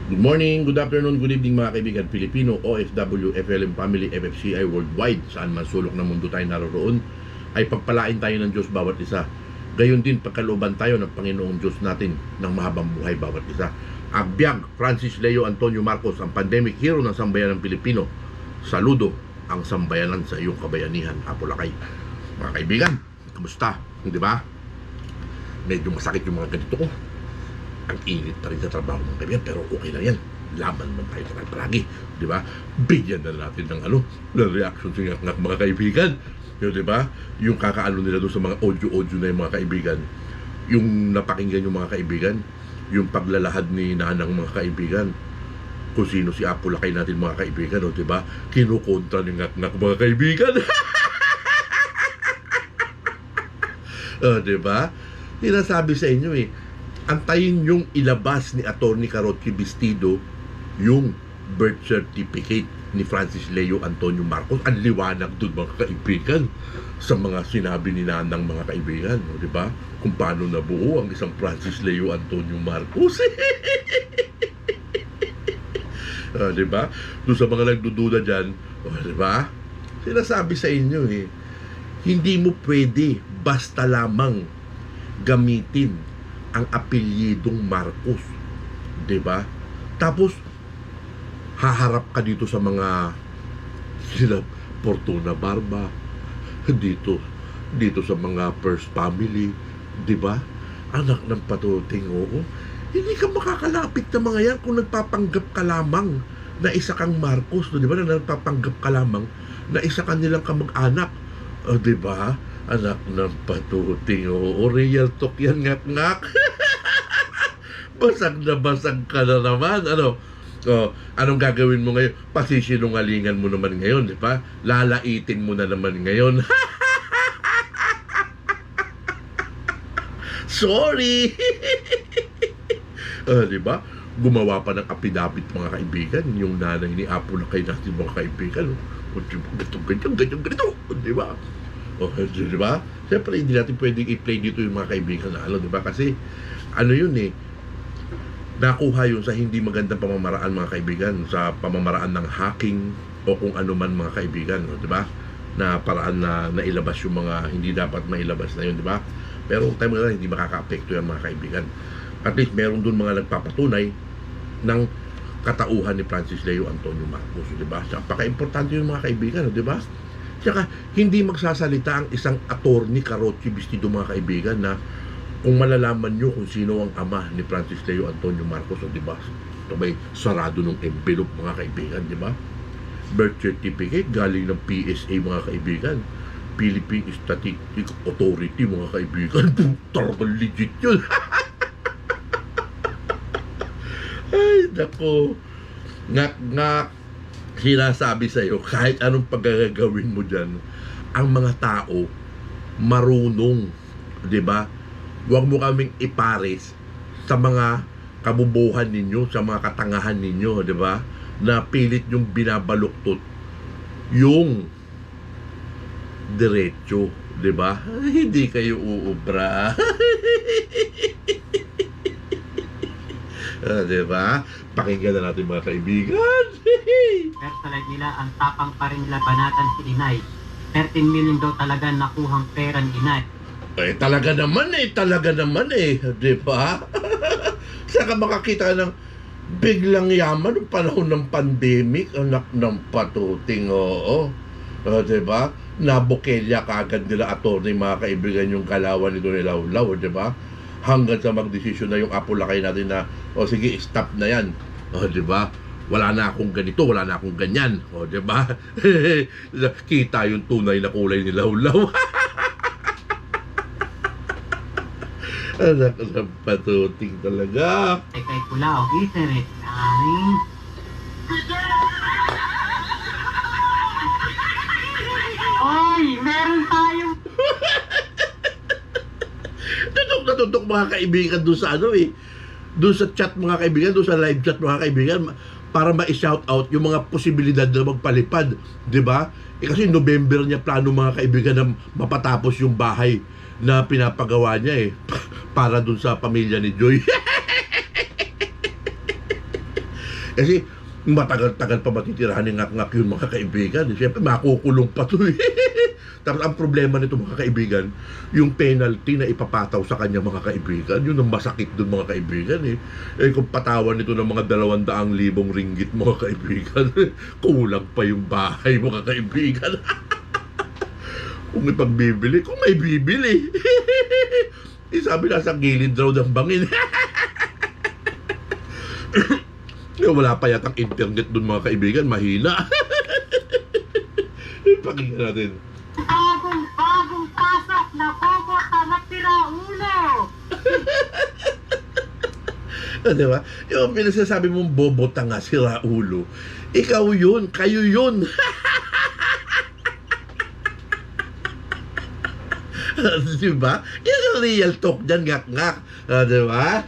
Good morning, good afternoon, good evening mga kaibigan Pilipino, OFW, FLM family, FFCI worldwide. Saan man sulok ng mundo tayo naroroon, ay pagpalain tayo ng Diyos bawat isa. Gayon din pagkalooban tayo ng Panginoong Diyos natin ng mahabang buhay bawat isa. Agbyag, Francis Leo Antonio Marcos, ang pandemic hero ng sambayan ng Pilipino. Saludo ang sambayanan sa iyong kabayanihan, Apolacay. Mga kaibigan, kamusta? Di ba? Medyo masakit yung mga ganito ko. Ang init pa rin sa trabaho ng kaibigan, pero okay lang yan. Laban man tayo sa palagi, di ba? Bigyan na natin ng ng reaction sa mga kaibigan. Yung, di ba? Yung kakaano nila doon sa mga audio na yung mga kaibigan. Yung napakinggan yung mga kaibigan, yung paglalahad ni nanang mga kaibigan, kung sino si Apolacay natin mga kaibigan, o di ba? Kinukontra ni ngak mga kaibigan. Di ba? Sinasabi sa inyo antayin yung ilabas ni Atty. Carocci Bastido yung birth certificate ni Francis Leo Antonio Marcos. Ang liwanag doon mga kaibigan sa mga sinabi ni nanang mga kaibigan, di ba? Kung paano nabuo ang isang Francis Leo Antonio Marcos. Di ba? Doon sa mga nagdududa dyan, di ba? Sinasabi sa inyo hindi mo pwede basta lamang gamitin ang apelyidong Marcos, 'di ba? Tapos haharap ka dito sa mga sila Fortuna Barba, dito sa mga First Family, 'di ba? Anak ng patuting, oo. Hindi ka makakalapit sa mga yan kung nagpapanggap ka lamang na isa kang Marcos, 'di ba? Na nagpapanggap ka lamang na isa kanilang kamag-anak, 'di ba? Anak ng patuting, o real talk yan, ngak-ngak. Basag na basag ka na naman. Anong gagawin mo ngayon? Pasisinungalingan mo naman ngayon, di ba? Lalaitin mo na naman ngayon. Sorry. Di ba? Gumawa pa ng apidabit mga kaibigan, yung nanay ni Apolacay natin mga kaibigan. Ganito, di ba? Di ba? Siyempre, hindi natin pwedeng i-play dito yung mga kaibigan na di ba? Kasi, nakuha yun sa hindi magandang pamamaraan mga kaibigan, sa pamamaraan ng hacking o kung ano man mga kaibigan, di ba? Na paraan na nailabas yung mga hindi dapat mailabas na yun, di ba? Pero time na hindi makaka-apekto yan mga kaibigan. At least, meron dun mga nagpapatunay ng katauhan ni Francis Leo Antonio Marcos, di ba? Napaka-importante yung mga kaibigan, di ba? Tsaka, hindi magsasalita ang isang Atty. Carocci Bastido mga kaibigan na kung malalaman nyo kung sino ang ama ni Francis Leo Antonio Marcos, di ba? Ito may sarado ng envelope mga kaibigan, di ba? Birth certificate galing ng PSA mga kaibigan, Philippine Statistics Authority mga kaibigan. Talagang legit yun. Ay, nako. Ngak-ngak. Sinasabi sa'yo, kahit anong paggagawin mo dyan, ang mga tao marunong, di ba? Huwag mo kaming ipares sa mga kabubuhan ninyo, sa mga katangahan ninyo, di ba? Na pilit yung binabaluktot yung diretso, di ba? Hindi kayo uubra. Di ba? Pakinggan na natin mga kaibigan. Personal nila ang tapang pa rin labanatan si Inay. 13 million daw talaga nakuhang pera ni Inay. Talaga naman di ba? Saka makakita ng biglang yaman ng panahon ng pandemic, anak ng patuting, oo. Di ba? Nabukelya kagad nila attorney mga kaibigan yung kalawan nito ni Lawlaw, di ba? Hanggang sa magdesisyon na yung Apolacay natin na, sige, stop na yan. Di ba? Wala na akong ganito, wala na akong ganyan. Di ba? Kita yung tunay na kulay ni Lawlaw. Anak ng patuting talaga. Kay Kulao, Iseret, amin. Oy, meron tayong Tutok mga kaibigan doon sa doon sa chat mga kaibigan, doon sa live chat mga kaibigan, para ma-shout out yung mga posibilidad na magpalipad, di ba? Kasi November niya plano mga kaibigan na mapatapos yung bahay na pinapagawa niya para doon sa pamilya ni Joy. Kasi matagal-tagal pa matitirahan ni ngak-ngak yun mga kaibigan. Siyempre makukulong pa to eh. Tapos ang problema nito mga kaibigan, yung penalty na ipapataw sa kanya mga kaibigan, yun ang masakit dun mga kaibigan eh. Eh kung patawan nito ng mga 200,000 ringgit mga kaibigan, kulang pa yung bahay mga kaibigan. Kung ipagbibili, kung may bibili. Eh, sabi nasa gilid raw ng bangin. Wala pa yatang internet dun mga kaibigan, mahina. Pakinggan natin. Bagong pasok na bobota na tiraulo. Di ba? Yung pinasasabi mong bobota nga si Raulo, ikaw yun, kayo yun. Di ba? Yan ang real talk dyan, ngak-ngak. Di ba?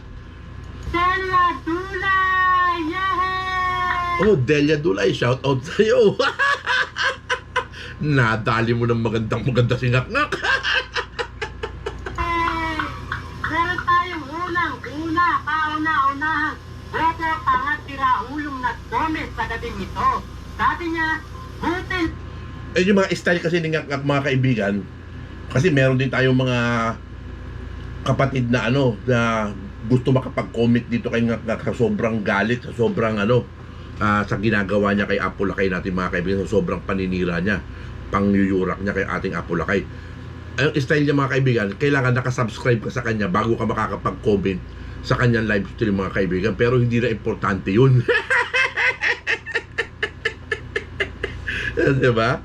Delia Dulay! Yehey! Oh, Delia Dulay, shout out sa'yo. Nadali mo ng maganda si ngak-ngak. Meron tayong unang-una, kauna-unahan. Bobo tanga tiraulong nag-comment sa gabing ito. Sabi niya, butin. Eh, yung mga style kasi ni ngak-ngak mga kaibigan, kasi meron din tayong mga kapatid na na gusto makapag-comment dito kay ngak-ngak sa sobrang galit, sa sobrang sa ginagawa niya kay Apo Lakay natin mga kaibigan, sa sobrang paninira niya, pangyuyurak niya kay ating Apo Lakay. Ang style niya mga kaibigan, kailangan nakasubscribe ka sa kanya bago ka makakapag-comment sa kanyang live stream mga kaibigan, pero hindi na importante yun. Diba?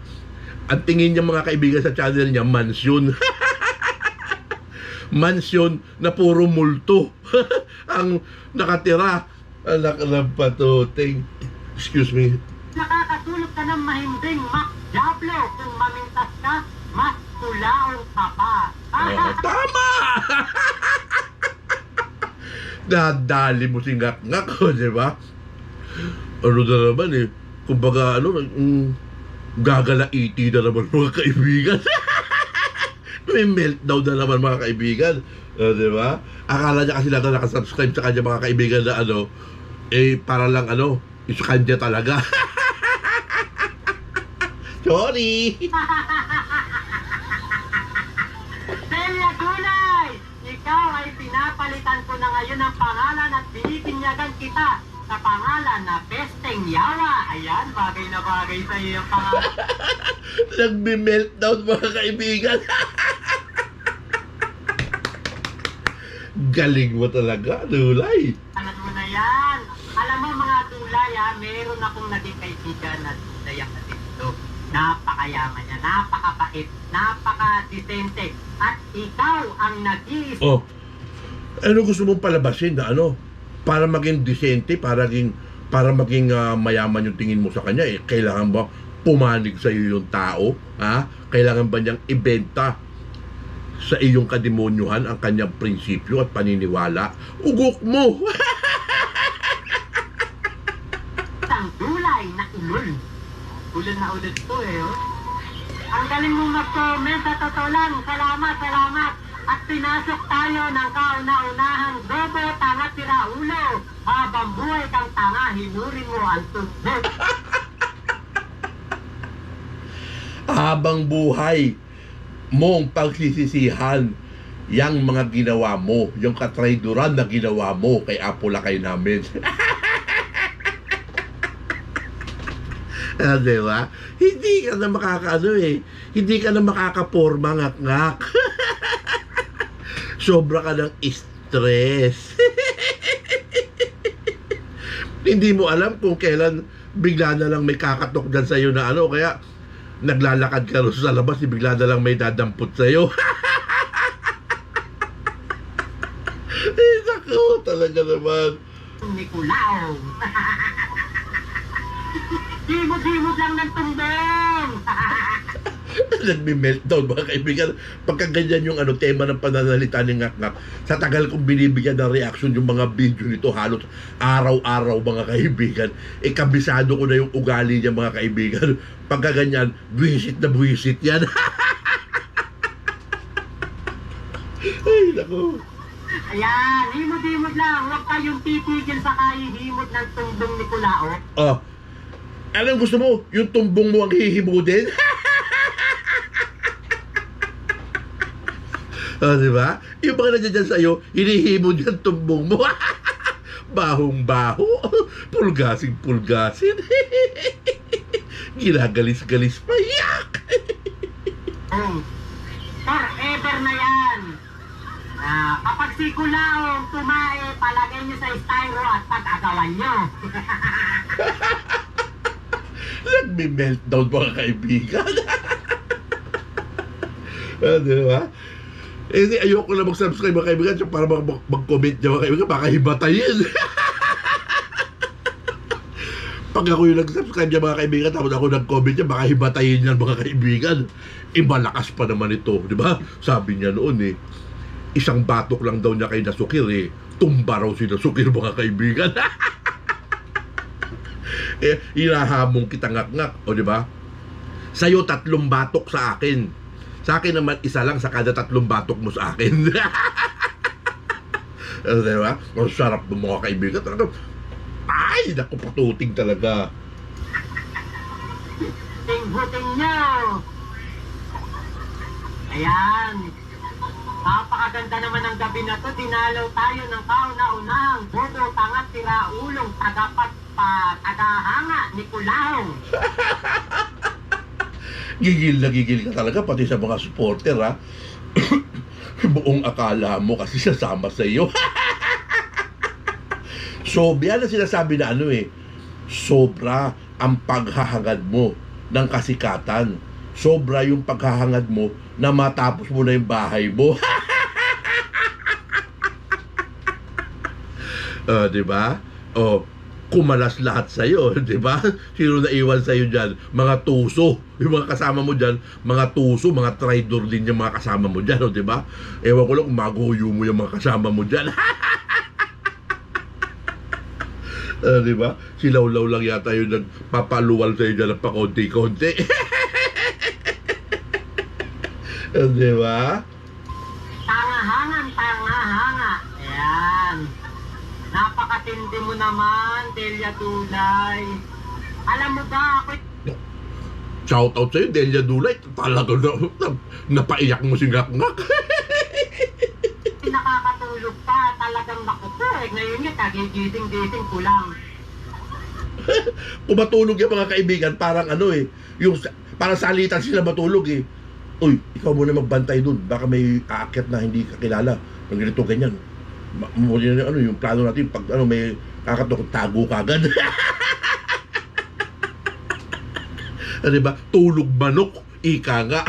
Ang tingin niya mga kaibigan sa channel niya, mansyon. Mansyon na puro multo. Ang nakatira. Anak ng patuting. Excuse me. Nakakatulog ka ng mahimbing, Mac Diablo. Kung mamintas ka, mas kulaong ka pa. Tama! Nadali mo si ngak-ngak, di ba? Ano na naman eh. Kumbaga, gagalaiti na naman mga kaibigan. May meltdown na naman mga kaibigan. Di ba? Akala niya kasi lang na nakasubscribe sa kanya mga kaibigan na para lang isa kanya talaga. Sorry! Delia Dulay! Ikaw ay pinapalitan ko na ngayon ng pangalan at binibinyagan kita sa pangalan na Pesteng Yawa. Ayan, bagay na bagay sa iyo yung pangalan. Nagbi-meltdown mga kaibigan. Galing mo talaga, Dulay. Alam mo na yan. Alam mo mga Dulay meron akong naging kaibigan na dayak na dito. Napakayaman niya, napakabait, napakadesente. At ikaw ang nag-iisip. Oh, ano gusto mong palabasin na para maging disente, para maging mayaman yung tingin mo sa kanya, kailangan ba pumanig sa iyo yung tao? Ha? Kailangan ba niyang ibenta sa iyong kademonyuhan ang kanyang prinsipyo at paniniwala? Ugok mo! Ang Dulay na ulol. Ulol na ulol to Ang galing mong mag-comment, sa totoo lang. Salamat. At pinasok tayo ng kauna-unahang bobo tanga tiraulo. Habang buhay kang tanga, hinurin mo ang tundok. Habang buhay mong pagsisisihan yang mga ginawa mo, yung katrayduran na ginawa mo kay Apo Lakay namin. Diba? Hindi ka na hindi ka na makakaporma ngak-ngak. Sobra ka ng stress. Hindi mo alam kung kailan bigla na lang may kakatok dyan sa'yo na kaya naglalakad ka rin sa labas, bigla na lang may dadampot sa'yo. Naku, talaga naman. Nicolao. Dimod lang ng tumbong. Nagme-meltdown mga kaibigan pagka ganyan yung tema ng pananalita ni ngak-ngak. Sa tagal kong binibigyan ng reaction yung mga video nito, halos araw-araw mga kaibigan, kabisado ko na yung ugali niya mga kaibigan. Pagka ganyan, buwisit na buwisit yan. Ay, naku. Ayan, himod-himod lang. Huwag kayong titigil sa kahihimod ng tumbong ni Kulao. Oh, anong gusto mo? Yung tumbong mo ang hihimudin? Di ba? Yung mga nandiyan dyan sa'yo, hinihimod yung tumbong mo. Bahong-baho. Pulgasing-pulgasin. Ginagalis-galis pa. Yak! Oh, forever na yan. Kapag si Kulaong tumae, palagay nyo sa styro at pag-agawan nyo. Nagme-meltdown mga kaibigan. Di ba? Eh, ayoko na mag-subscribe mga kaibigan so para mag-comment niya mga kaibigan, baka himatayin. Pag ako yung nag-subscribe niya mga kaibigan, tapos ako nag-comment niya, baka himatayin niya mga kaibigan. Malakas pa naman ito, di ba? Sabi niya noon isang batok lang daw niya kay Nasukir tumba raw si Nasukir mga kaibigan. Inahamong kita ngak-ngak, o di ba? Sa'yo 3 batok sa akin. Sa akin naman, 1 lang sa kada 3 batok mo sa akin. Diba? Ang sarap ng mga kaibigan. Ay, naku, patuting talaga. Tinghuting nyo. Ayan. Napakaganda naman ng gabi na to. Dinalaw tayo ng kauna-unahang bobo, tangat, tiraulong, tagahanga ni Kulaong. Gigil na gigil ka talaga pati sa mga supporter ha. Buong akala mo kasi sasama sa iyo. So, yan ang sinasabi na sobra ang paghahangad mo ng kasikatan. Sobra yung paghahangad mo na matapos mo na yung bahay mo. Diba? Kumalas lahat sa'yo, di ba? Sino na iwan sa'yo dyan? Mga tuso. Yung mga kasama mo dyan, mga tuso, mga traidor din yung mga kasama mo dyan, di ba? Ewan ko lang kung maguyo mo yung mga kasama mo dyan. Di ba? Silaw-law lang yata yung nagpapaluwal sa'yo dyan ng pakonti-konti. Di ba? Tangahanga. Ayan. Napakatindi mo naman, Delia Dulay. Alam mo ba, ako Shoutout sa'yo, Delia Dulay. Talaga napaiyak mo si Ngak-Ngak. nakakatulog pa, talagang nakupo Ngayon nga, kagigising-gising ko lang. Kung matulog yung mga kaibigan, parang yung parang salitan sila matulog Uy, ikaw muna magbantay dun. Baka may aakyat na hindi kakilala. Ang ganito, ganyan. Muli na yung plano natin. Pag may kakatok, tago ka agad. Diba? Tulog manok. Ika nga.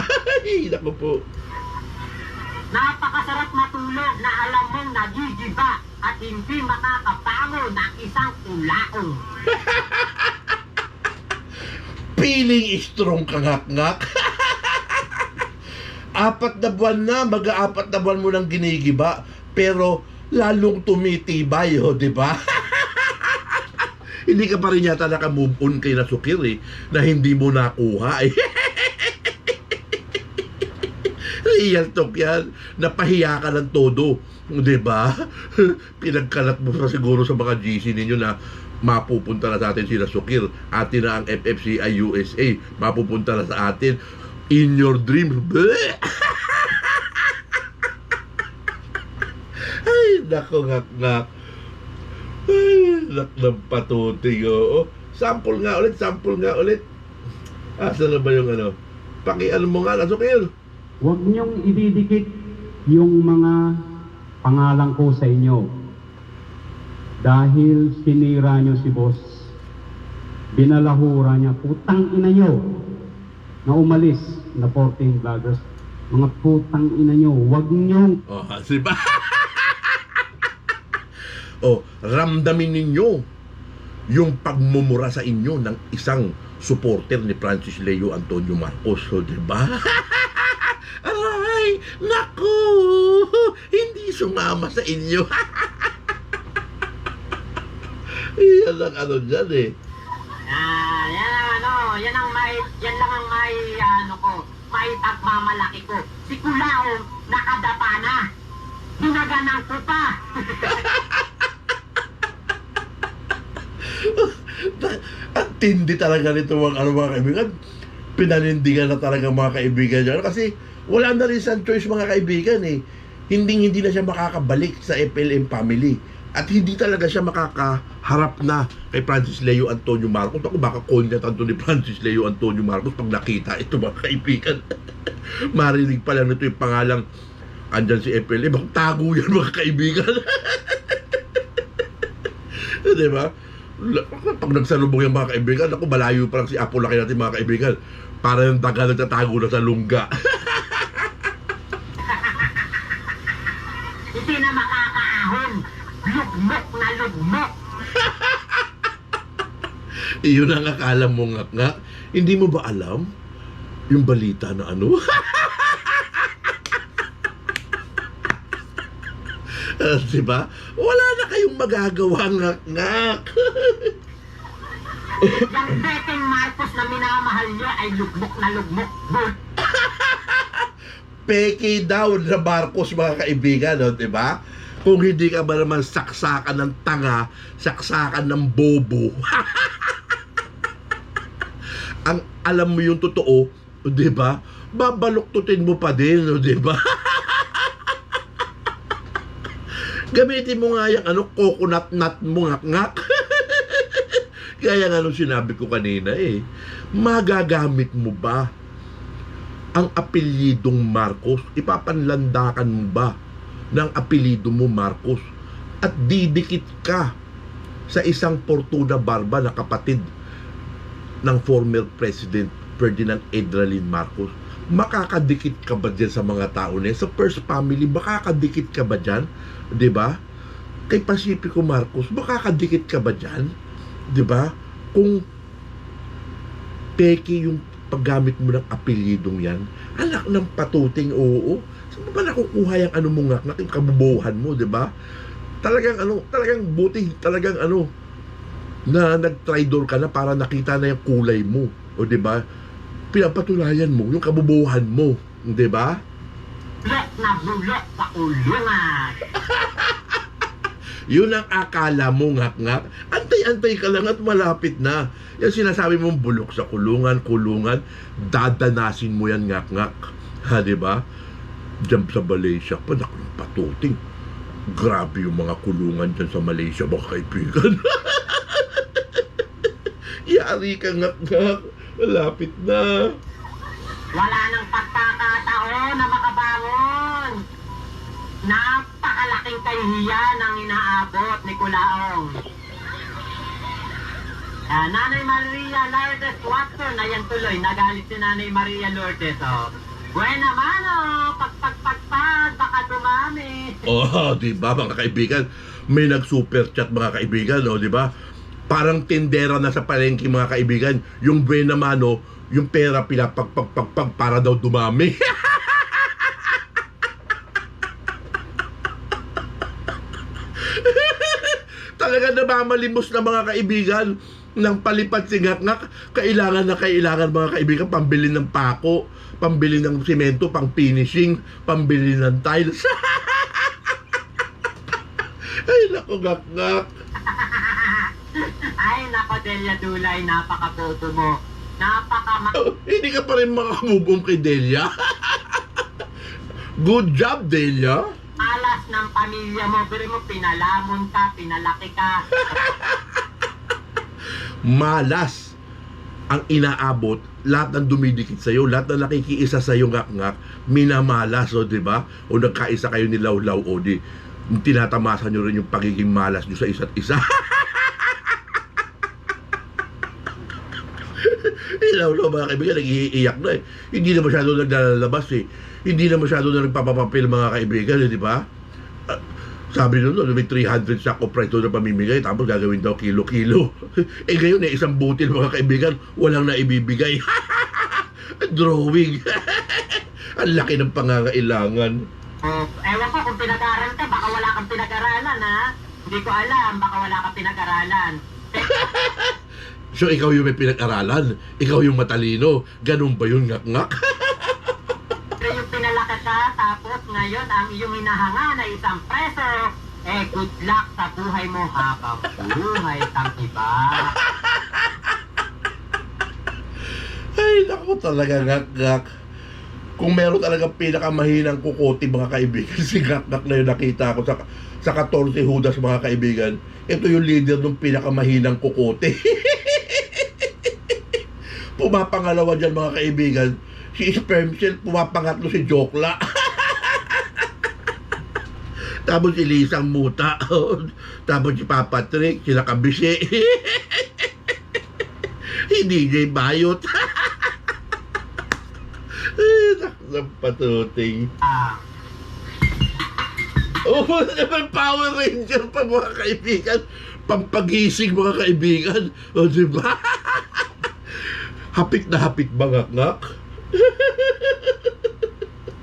Naku po. Napakasarap matulog na alam mong nagigiba at hindi makakabango ng isang Kulaong. Feeling strong ka Ngak-Ngak. 4 na buwan na, mag-4 na buwan mo nang ginigiba, pero lalong tumitibay, di ba? Hindi ka pa rin yata naka-move on kay Nasukir na hindi mo nakuha Real talk yan. Napahiya ka ng todo, di ba? Pinagkalat mo pa siguro sa mga GC ninyo na mapupunta na sa atin si Nasukir. Atin na ang FFCI USA. Mapupunta na sa atin. In your dreams. Ay, nako Ngak-Ngak. Ay, ng patuting, Sample nga ulit. Asa na ba yung Paki-ano mo nga, Nasukir. Huwag niyong ididikit yung mga pangalan ko sa inyo. Dahil sinira niyo si boss. Binalahura niya, putang ina niyo na umalis na 14 vloggers. Mga putang ina niyo, huwag niyo. Diba? Ramdamin ninyo yung pagmumura sa inyo ng isang supporter ni Francis Leo Antonio Marcos, diba? Aray, naku, hindi sumama sa inyo. Yan ang dyan Yan lang ang may pagmamalaki ko. Si Kulaong nakadapa na. Ginaganan ko pa. Ang tindi talaga nito mga kaibigan. Pinanindigan na talaga mga kaibigan niya. Kasi wala na rin siyang choice mga kaibigan eh. Hindi na siya makakabalik sa FLM family. At hindi talaga siya makakaharap na kay Francis Leo Antonio Marcos. Ako baka konyat ni Francis Leo Antonio Marcos pag nakita ito mga kaibigan. Marinig pa lang nito yung pangalang andyan si FLM. Baka tago yan mga kaibigan. Diba? Pag nagsalubong yung mga kaibigan, ako malayo pa lang si Apo laki natin mga kaibigan. Para yung taga nagtatago na sa lungga. Hindi na makakaahon. Lugmok na lugmok. Iyon ang akala mo nga. Hindi mo ba alam yung balita na ano? Diba? Wala na kayong magagawa ngak. Yung betting Marcos na minamahal niyo ay lugmok na lugmok. Peke daw na Marcos mga kaibigan, no? Diba? Kung hindi ka ba naman saksakan ng tanga, saksakan ng bobo. Ang alam mo yung totoo, di ba? Babaluktutin mo pa din, no? Di ba? Gamitin mo nga yung coconut nut mo ngak. Kaya nga nung sinabi ko kanina magagamit mo ba ang apelyidong Marcos? Ipapanlandakan mo ba ng apelyido mo Marcos? At didikit ka sa isang Fortuna Barba na kapatid ng former President Ferdinand Edralin Marcos. Makakadikit ka ba dyan sa mga tao na yan? Sa first family, makakadikit ka ba dyan? Diba? Kay Pacifico Marcos, makakadikit ka ba dyan? Diba? Kung peke yung paggamit mo ng apelyidong yan, anak ng patuting, oo. Saan mo ba nakukuha yung mo nga, yung kabubuhan mo, diba? Talagang buti, na nag-tridor ka na para nakita na yung kulay mo, o diba? Pinapatulayan mo yung kabubuhan mo, diba? Bulok na bulok sa ulungan. Yun ang akala mo ngak. Antay-antay ka lang at malapit na. Yan sinasabi mong bulok sa kulungan, dadanasin mo yan ngak. Ha, diba? Diyan sa Malaysia pa, nakang patuting. Grabe yung mga kulungan dyan sa Malaysia, mga kaibigan. Yari ka ngak. Malapit na. Wala nang pagkakataon na makabangon. Napakalaking kahihiyan ang inaabot ni Kulaong. Nanay Maria Lourdes Watson, ayan tuloy, nagalit si Nanay Maria Lourdes. Buena mano, pagpagpagpag, baka dumami. Diba mga kaibigan? May nag-super chat mga kaibigan, diba? Parang tindera na sa palengke mga kaibigan. Yung buena mano, yung pera pila pag para daw dumami. Talaga namamalimos na mga kaibigan ng palipat si ngak. Kailangan mga kaibigan pambili ng pako, pambili ng simento, pang finishing, pambili ng tiles. Ay nako ngak. Ay nako Delia Dulay, napakaboto mo. Hindi ka pa rin makamove on kay Delia. Good job Delia. Alas ng pamilya mo, pero mo pinalamon ka, pinalaki ka. Malas ang inaabot, lahat ng dumidikit sa'yo, lahat ng nakikiisa sa'yo ngak, minamalas, diba? O nagkaisa kayo ni Law-Law, di tinatamasan nyo rin yung pagiging malas nyo sa isa't isa. Law-Law mga kaibigan, nag-iiyak na Hindi na masyado naglalabas Hindi na masyado na nagpapapapil mga kaibigan, di ba? Sabi nun, may 300 sack of rice na pamimigay, tapos gagawin daw kilo-kilo. Ngayon, isang butil mga kaibigan, walang naibibigay. Drawing. Ang laki ng pangangailangan. Ewan ko kung pinag-aaral ka, baka wala kang pinag-aralan, ha? Hindi ko alam, baka wala kang pinag-aralan. So, ikaw yung may pinag-aralan? Ikaw yung matalino? Ganun ba yun ngak-ngak? Pero yung pinalaki ka, tapos ngayon ang iyong hinahanga na isang preso, good luck sa buhay mo habang buhay kang iba. Ay, naku talaga, ngak-ngak. Kung meron talaga pinakamahinang kukote, mga kaibigan, si ngak-ngak na yung nakita ko sa 14 Judas, mga kaibigan. Ito yung leader ng pinakamahinang kukote. Pumapangalawa dyan, mga kaibigan. Si Sperm Cell, pumapangatlo si Jokla. Tapos si Lisang Muta. Tapos si Papa Trick, sila Kabisi. DJ Bayot. Ang patuting. Oh, naman Power Ranger pa, mga kaibigan. Pampagising, mga kaibigan. O, diba? Hapit na hapit ba, ngak-ngak?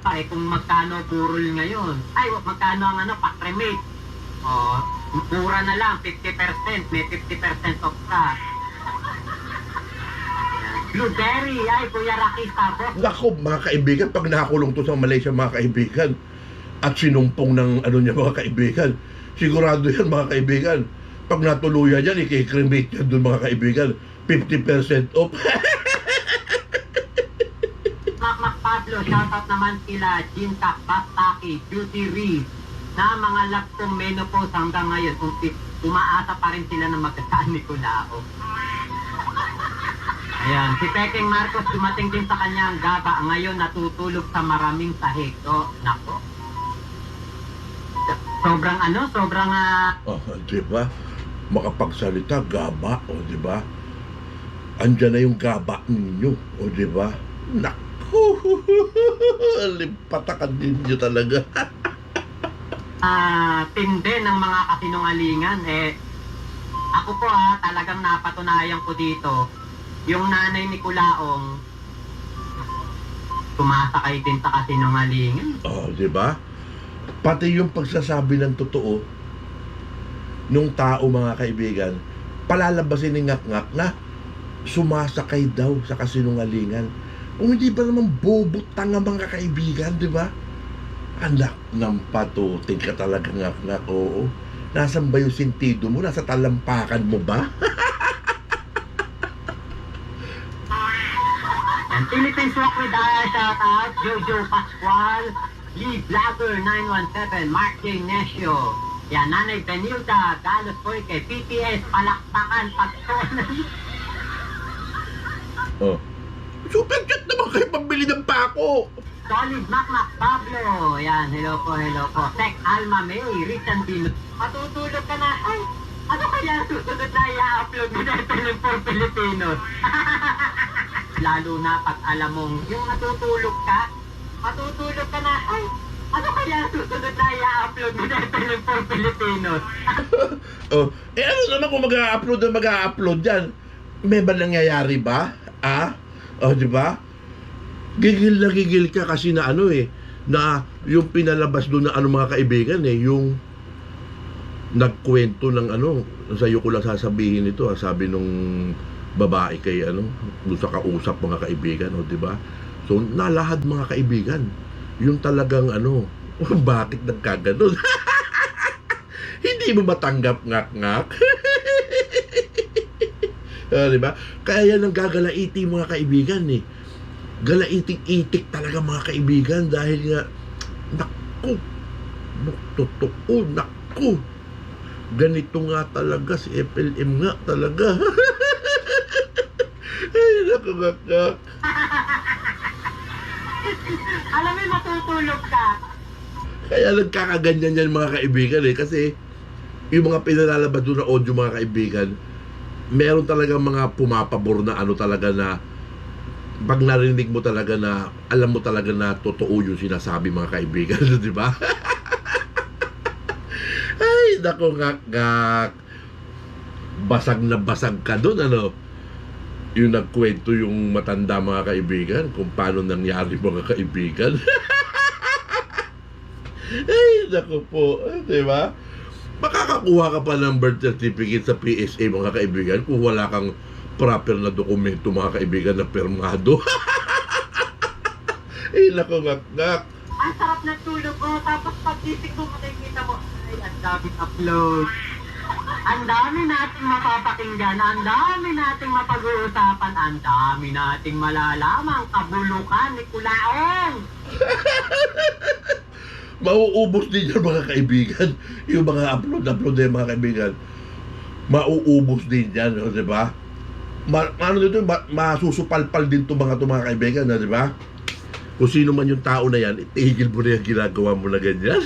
Ay, kung magkano burol ngayon. Ay, magkano ang pack-remate. Mura na lang, 50%. May 50% off ka. Blueberry, ay, Kuya Rocky Starbucks. Naku, mga kaibigan, pag nakakulong to sa Malaysia, mga kaibigan, at sinumpong ng niya, mga kaibigan, sigurado yan, mga kaibigan. Pag natuluyan yan, ikikremate yan doon, mga kaibigan. 50% off. Mac Pablo, shoutout naman sila Jintak, Bastaki, Beauty Reed, na mga laptong menopause hanggang ngayon, kung umaasa pa rin sila na magkasaan ni Kulao. Ayan, si Peking Marcos dumating din sa kanyang gaba, ngayon natutulog sa maraming sahig. So, nako. Sobrang Diba? Makapagsalita, gaba, diba? Andyan na yung gaba ninyo, diba? Naku, limpatakan ninyo talaga. Tindi ng mga kasinungalingan. Ako po talagang napatunayan ko dito, yung nanay ni Kulaong, tumasakay din sa kasinungalingan. Diba? Pati yung pagsasabi ng totoo nung tao, mga kaibigan, palalabasin ni ngak-ngak na sumasakay daw sa kasinungalingan. Kung hindi ba naman bobo tanga, mga kaibigan, diba? Anak ng patuting ka talaga, ngak-ngak, oo. Nasaan ba yung sentido mo? Nasa talampakan mo ba? And Philippines Walk with Aya, shoutout, Jojo Pascual, Lee Vlogger 917, Mark J. Nesio, yan, Nanay Benilda, Galos Poike, PTS, palakpakan, pagtunan. Super chat naman kayo pambili ng pako. Solid Mac Pablo, yan, hello po. Tech Alma May, Richard Dino, matutulog ka na, ay, ano kaya susunod na i-upload mo na ito ng for Filipinos? Lalo na pag alam mong yung matutulog ka na, ay, ano kaya susunod na i-upload mo na ito ng for Filipinos? Ano naman kung mag-a-upload yan? May ba nangyayari ba? Diba? Gigil ka kasi na na yung pinalabas doon na mga kaibigan, yung nagkwento ng sa'yo ko lang sasabihin ito, sabi nung babae kay doon sa kausap, mga kaibigan, diba? So, nalahad, mga kaibigan, yung talagang bakit nagkaganon? Hindi mo matanggap, ngak-ngak? Diba? Kaya yan ang gagalaiti, mga kaibigan, galaiting-itik talaga, mga kaibigan, dahil nga totoo, ganito nga talaga si FLM nga talaga. Ay, nakakakak. Alam mo, matutulog ka. Kaya nagkakaganyan yan, mga kaibigan, kasi yung mga pinalalabas doon na audio, mga kaibigan, meron talaga mga pumapabor na talaga na pag narinig mo talaga na alam mo talaga na totoo yung sinasabi, mga kaibigan. Di ba? Ay, nako, ngak-ngak. Basag na basag ka doon, yung nagkwento yung matanda, mga kaibigan, kung paano nangyari, mga kaibigan. Ay, nako po. Di ba? Makakakuha ka pa ng birth certificate sa PSA, mga kaibigan, kung wala kang proper na dokumento, mga kaibigan, na permado. Ay, nako, ngak-ngak. Ang sarap ng tulog ko, tapos pag-isip mo, makikita mo, ay, ang daming upload. Ang dami nating mapapakinggan, ang dami nating mapag-uusapan, ang dami nating malalamang kabulukan ni Kulaong. Mauubos din yan mga kaibigan. Yung mga upload na yung mga kaibigan. Mauubos din yan, di ba? Ano dito, masusupalpal din to mga kaibigan, di ba? Kung sino man yung tao na yan, itigil mo na yung ginagawa mo na ganyan.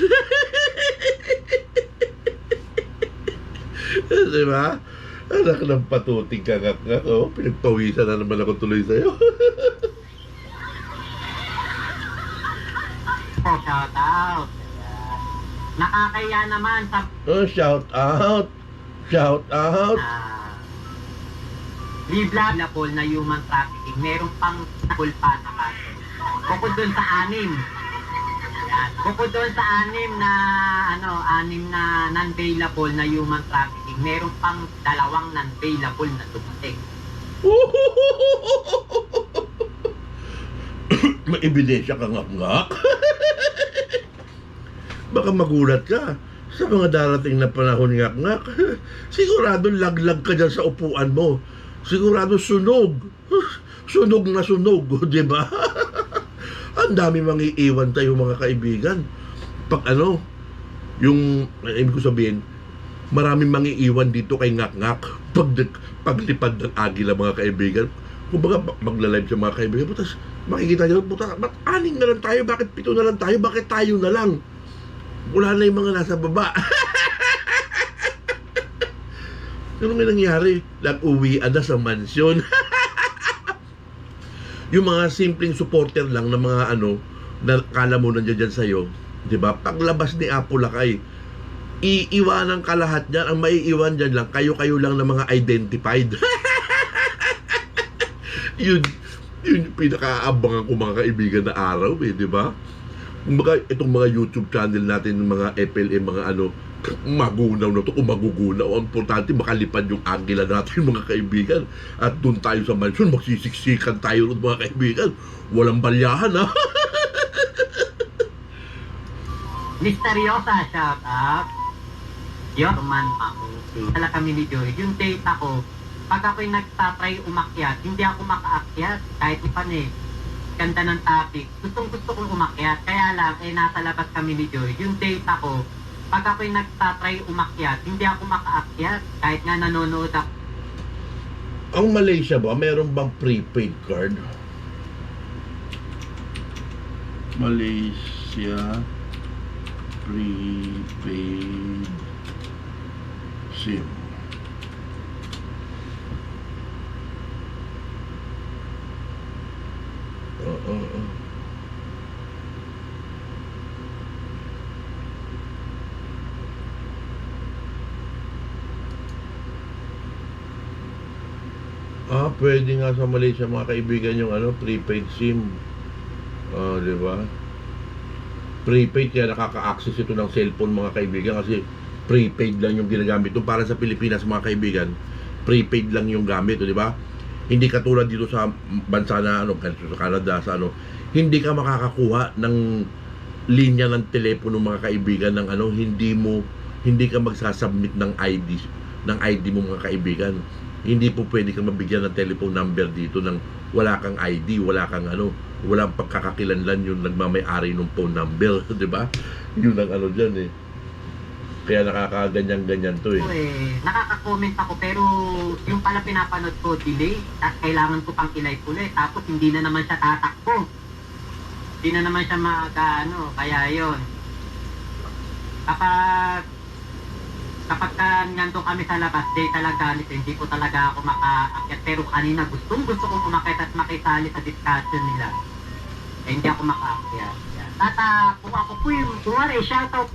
Di ba? Anak ng patuting kakakak, oh. Pinagpawisan na naman ako tuloy sa'yo. Oh, shout out. Nakakaya naman sa Oh, shout out. Shout out. Libla na Paul na human trafficking, meron pang kulpa na kaso. Bukod dun sa 6. Yan. Bukod dun sa 6 na non-bailable na human trafficking, meron pang 2 non-bailable na dumating. May ebidensya ka ngak-ngak. Baka magulat ka sa mga darating na panahon ngak-ngak. Sigurado laglag ka dyan sa upuan mo. Sigurado sunog. Sunog na sunog, di ba? Ang dami mangiiwan tayo mga kaibigan. Pag yung, ibig ko sabihin, maraming mangiiwan dito kay ngak-ngak. Paglipad ng agila mga kaibigan. Kung baga magla-live sa mga kaibigan, tapos makikita nyo, ba't 6 na lang tayo? Bakit 7 na lang tayo? Bakit tayo na lang? Wala na yung mga nasa baba. Ano nga nangyari? Nag-uwian na sa mansyon. Yung mga simpleng supporter lang ng mga na kala mo nandiyan dyan sa'yo, di ba? Paglabas ni Apo Lakay, iiwanan ka lahat dyan. Ang maiiwan dyan lang, kayo-kayo lang ng mga identified. yun yung pinaka-aabangan ko mga kaibigan na araw, di ba? Kumbaga, itong mga YouTube channel natin, mga FLM, mga magunaw na to, kung magugunaw. Ang importante, makalipad yung agila natin, mga kaibigan. At doon tayo sa mansyon, magsisiksikan tayo rin, mga kaibigan. Walang balyahan, ha? Misteryosa, shout out. Yun, man ako. Tala kami ni Joy. Yung data ko, pag ako'y nagtatry umakyat, hindi ako makaakyat. Kahit ipan ganda ng topic. Gusto kong umakyat. Kaya lang, nasa labas kami ni Joy. Yung data ko, pag ako'y nagtatry umakyat, hindi ako makaakyat. Kahit nga nanonood ako. Ang Malaysia ba, meron bang prepaid card? Malaysia prepaid SIM. Pwede nga sa Malaysia mga kaibigan yung prepaid SIM. Di ba? Prepaid, kaya nakaka-access ito ng cellphone mga kaibigan kasi prepaid lang yung ginagamit. Ito para sa Pilipinas mga kaibigan, prepaid lang yung gamit, di ba? Hindi katulad dito sa bansa na sa Canada, sa hindi ka makakakuha ng linya ng telepono mga kaibigan ng hindi ka magsasubmit ng ID mo mga kaibigan. Hindi po pwede kang mabigyan ng telephone number dito ng wala kang ID, wala kang walang pagkakakilanlan yung nagmamay-ari ng phone number, di ba? Yun ang dyan Kaya nakakaganyan-ganyan to Nakaka-comment ako pero yung pala pinapanood ko delay at kailangan ko pang ilike ulit tapos hindi na naman siya tatakbo. Hindi na naman siya kaya yon. Kapag nandun kami sa labas, day talaga hindi ko talaga ako makaakyat. Pero kanina gusto kong umakyat at makisali sa discussion nila. Hindi ako makaakyat. Tata, kung ako po yung shoutout.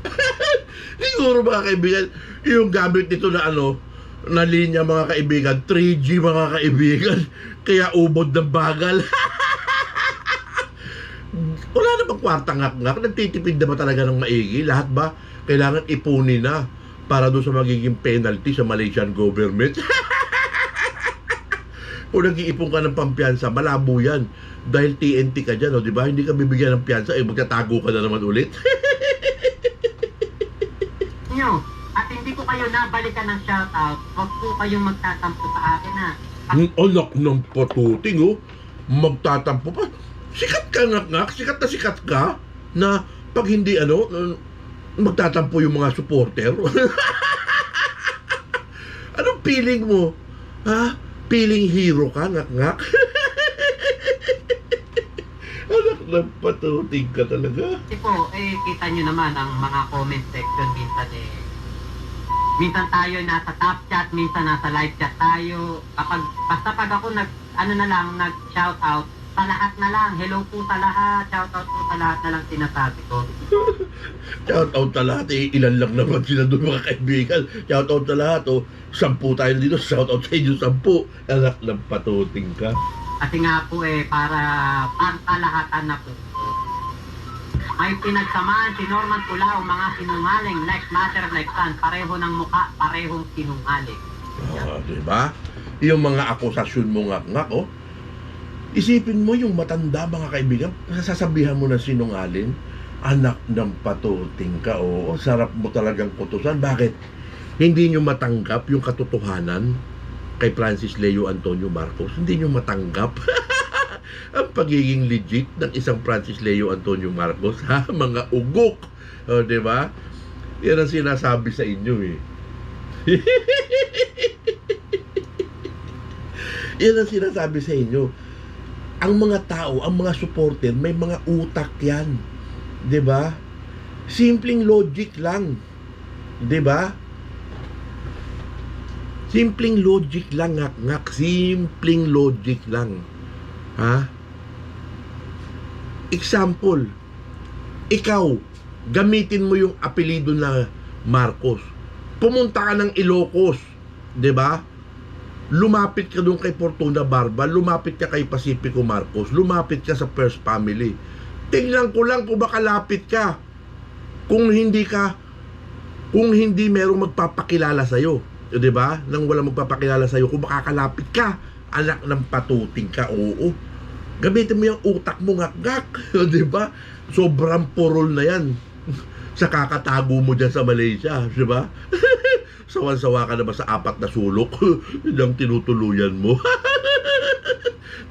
Siguro mga kaibigan, yung gamit nito na na linya mga kaibigan, 3G mga kaibigan, kaya ubod ng bagal. Wala na bang kwarta ngak-ngak? Nagtitipid na ba talaga ng maigi? Lahat ba kailangan ipunin na para doon sa magiging penalty sa Malaysian government? Kung nag-iipon ka ng pampiyansa, malabo yan. Dahil TNT ka dyan, o, di ba? Hindi ka bibigyan ng piyansa, magtatago ka na naman ulit. Nyo, at hindi ko kayo nabalikan ng shoutout, huwag po kayong magtatampo sa akin ha. Anak ng patuting, oh. Magtatampo pa. Sikat ka ngak, sikat ka, na pag hindi, magtatampo yung mga supporter. Anong feeling mo? Ha? Feeling hero ka, ngak? Anak ng patuting ka talaga. Kasi po, kita nyo naman ang mga comment section minsan minsan tayo nasa top chat, minsan nasa live chat tayo. Basta pag ako nag-shout out, sa lahat na lang, hello po sa lahat, shout out po sa lahat na lang sinasabi ko. Shout out sa lahat, ilan lang naman sila doon mga kaibigan. Shout out sa lahat, 10 tayo dito, shout out sa inyo 10. Anak ng patuting ka. Kasi nga po para pangkalahatan na po. May pinagsamaan si Norman Culao, mga sinungaling, like matter, like son, pareho ng muka, parehong sinungaling. Diba? Yung mga akusasyon mo ngak, isipin mo yung matanda mga kaibigan, sasabihan mo na sinungaling, anak ng patuting ka, sarap mo talagang kutusan. Bakit? Hindi nyo matanggap yung katotohanan kay Francis Leo Antonio Marcos. Hindi nyo matanggap ang pagiging legit ng isang Francis Leo Antonio Marcos, ha? Mga ugok. Diba? Yan ang sinasabi sa inyo, Yan ang sinasabi sa inyo. Ang mga tao, ang mga supporter, may mga utak yan. 'Di ba? Simpleng logic lang. 'Di ba? Simpleng logic lang, ngak. Simpleng logic lang. Ha? Example, ikaw, gamitin mo yung apelido na Marcos. Pumunta ka ng Ilocos, 'di ba? Lumapit ka doon kay Fortuna Barba, lumapit ka kay Pacifico Marcos, lumapit ka sa First Family. Tingnan ko lang kung makalapit ka. Kung hindi merong magpapakilala sa'yo, di ba? Nang walang magpapakilala sa'yo, kung makakalapit ka, anak ng patuting ka, oo. Gamitin mo yung utak mo, ngak, di ba? Sobrang purol na yan. Sa kakatago mo dyan sa Malaysia, di ba? Sawan-sawa ka na ba sa 4 na sulok? Yung tinutuluyan mo.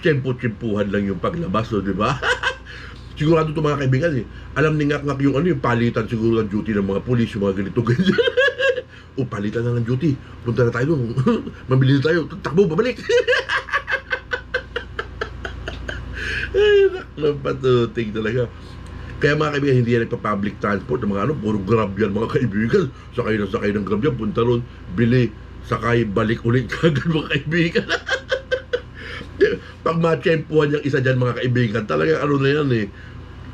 Tsempo-tsempuhan lang yung paglabas, di ba? Sigurado ito mga kaibigan, alam ni ngak yung yung palitan siguro ng duty ng mga pulis, yung mga ganito, ganyan. Palitan na ng duty. Punta na tayo doon. Mabili na tayo. Takbo, babalik. Ay, nakapatuting talaga. Kaya mga kaibigan, hindi yan nagpa-public transport ng mga puro grab yan mga kaibigan. Sakay ng grab yan, punta ron, bili, sakay, balik ulit kagad mga kaibigan. Pag matsyempuhan yung isa dyan mga kaibigan, talagang na yan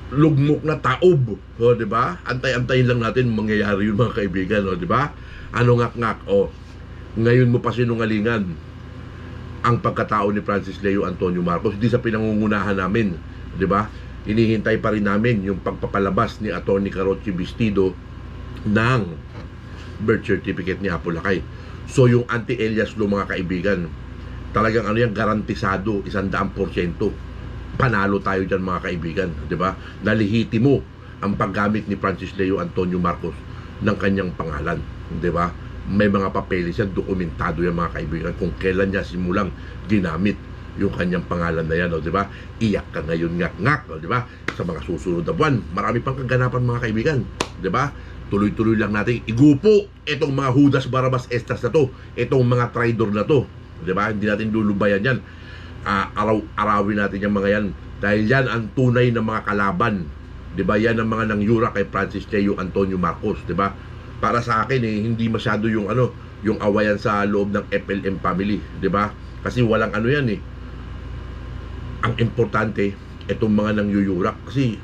lugmok na taob. Diba? Antay-antayin lang natin mangyayari yun mga kaibigan. Diba? Ngak-ngak. Ngayon mo pa sinungalingan ang pagkatao ni Francis Leo Antonio Marcos. Hindi sa pinangungunahan namin. Diba? Inihintay pa rin namin yung pagpapalabas ni Atty. Carochi Bastido ng birth certificate ni Apo Lakay. So yung anti-alias law mga kaibigan, talagang yan, garantisado 100%. Panalo tayo dyan mga kaibigan, di ba? Nalihiti mo ang paggamit ni Francis Leo Antonio Marcos ng kanyang pangalan, di ba? May mga papeles yan, dokumentado yan mga kaibigan kung kailan niya simulang ginamit yung kanyang pangalan na yan, di ba? Iyak ka ngayon, ngak-ngak, di ba? Sa mga susunod na buwan, marami pang kaganapan mga kaibigan, di ba? Tuloy-tuloy lang natin igupo itong mga Judas Barabas Estas na to, itong mga traidor na to, di ba? Hindi natin lulubayan yan. Arawin natin yung mga yan dahil yan ang tunay na mga kalaban, di ba? Yan ang mga nangyura kay Francis Leo Antonio Marcos, di ba? Para sa akin hindi masyado yung yung awayan sa loob ng FLM family, di ba? Kasi walang yan ang importante itong mga nangyuyurak, kasi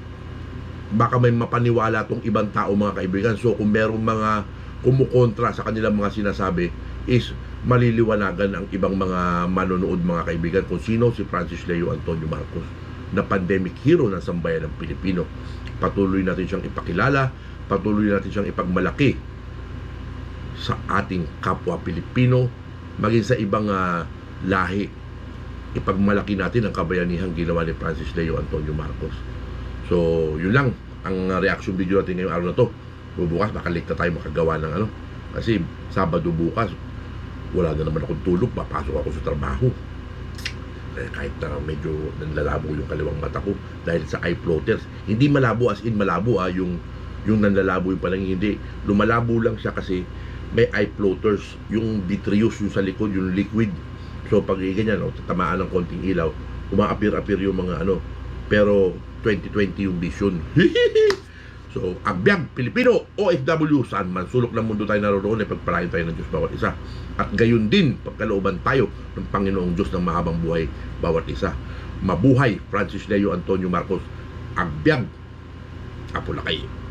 baka may mapaniwala tong ibang tao mga kaibigan. So kung merong mga kumukontra sa kanilang mga sinasabi, is maliliwanagan ang ibang mga manonood mga kaibigan kung sino si Francis Leo Antonio Marcos, na pandemic hero ng sambayan ng Pilipino. Patuloy natin siyang ipakilala, patuloy natin siyang ipagmalaki sa ating kapwa Pilipino, maging sa ibang lahi ipagmalaki natin ang kabayanihang ginawa ni Francis Leo Antonio Marcos. So, yun lang ang reaction video natin ngayong araw na to. Bukas, baka late na tayo makagawa ng ano. Kasi, Sabado bukas, wala na naman akong tulog, papasok ako sa trabaho. Eh, kahit na medyo nanlalabo yung kaliwang mata ko dahil sa eye floaters. Hindi malabo as in malabo yung nanlalabo yung palang hindi. Lumalabo lang siya kasi may eye floaters, yung vitreous yung sa likod, yung liquid. So pag ganyan, tatamaan ng konting ilaw, umaapir-apir yung mga ano. Pero 2020 yung vision. So, Agbyag Pilipino, OFW, saan man sulok ng mundo tayo naroon, ay pagpalain tayo ng Diyos bawat isa. At gayon din, pagkalooban tayo ng Panginoong Diyos ng mahabang buhay bawat isa. Mabuhay Francis Leo Antonio Marcos. Agbyag Apolakay.